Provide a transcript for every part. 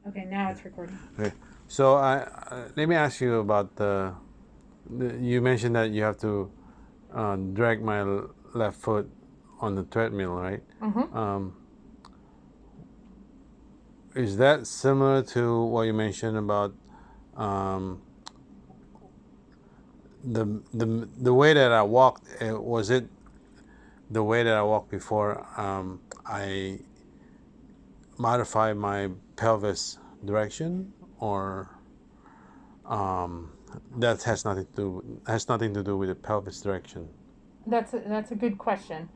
Okay, now it's recording. Okay. So let me ask you about you mentioned that you have to drag my left foot on the treadmill, right? Mm-hmm. Is that similar to what you mentioned about the way that I walked? Was it the way that I walked before I modify my pelvis direction, or that has nothing to do with the pelvis direction? That's a good question.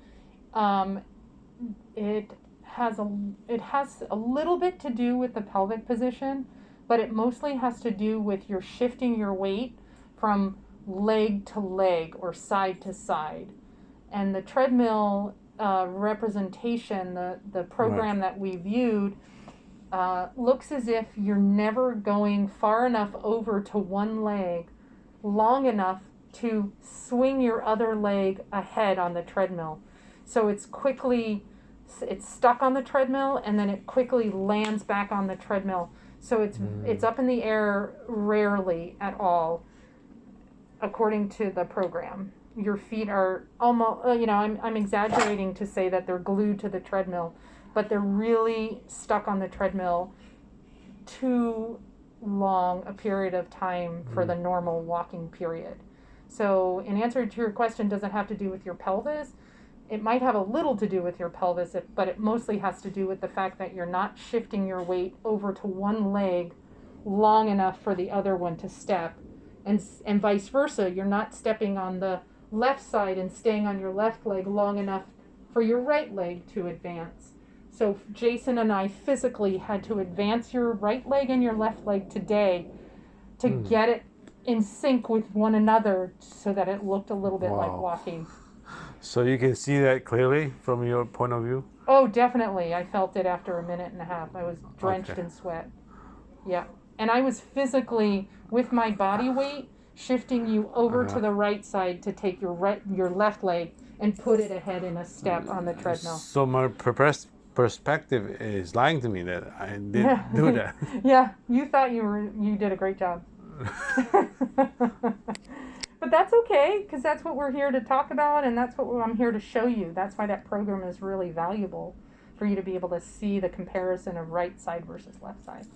It has a little bit to do with the pelvic position, but it mostly has to do with your shifting your weight from leg to leg or side to side. And the treadmill representation, the program that we viewed, looks as if you're never going far enough over to one leg long enough to swing your other leg ahead on the treadmill. So it's stuck on the treadmill, and then it quickly lands back on the treadmill. So it's up in the air rarely at all, according to the program. Your feet are almost, I'm exaggerating to say that they're glued to the treadmill, but they're really stuck on the treadmill too long a period of time for the normal walking period. So in answer to your question, does it have to do with your pelvis? It might have a little to do with your pelvis, but it mostly has to do with the fact that you're not shifting your weight over to one leg long enough for the other one to step. And vice versa, you're not stepping on the left side and staying on your left leg long enough for your right leg to advance. So Jason and I physically had to advance your right leg and your left leg today to get it in sync with one another so that it looked a little bit like walking. So you can see that clearly from your point of view? Oh, definitely. I felt it after a minute and a half. I was drenched in sweat. Yeah. And I was physically, with my body weight, shifting you over to the right side to take your left leg and put it ahead in a step on the treadmill. So my perspective is lying to me that I didn't do that. Yeah, you thought you did a great job. But that's okay, because that's what we're here to talk about, and that's what I'm here to show you. That's why that program is really valuable, for you to be able to see the comparison of right side versus left side.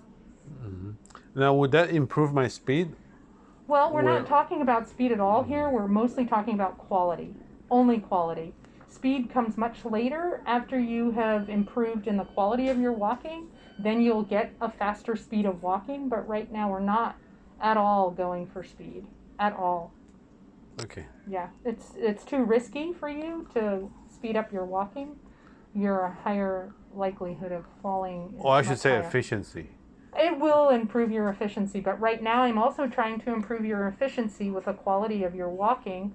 Now, would that improve my speed? Well, we're not talking about speed at all here. We're mostly talking about quality, only quality. Speed comes much later after you have improved in the quality of your walking. Then you'll get a faster speed of walking, but right now we're not at all going for speed, at all. Okay. Yeah, it's too risky for you to speed up your walking. You're a higher likelihood of falling. Or I should say efficiency. It will improve your efficiency, but right now I'm also trying to improve your efficiency with the quality of your walking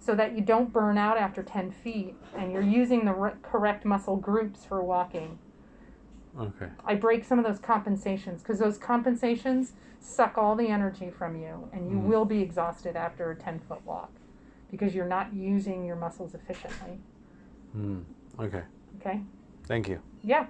so that you don't burn out after 10 feet and you're using the correct muscle groups for walking. Okay. I break some of those compensations because those compensations suck all the energy from you, and you will be exhausted after a 10-foot walk because you're not using your muscles efficiently. Okay. Okay? Thank you. Yeah.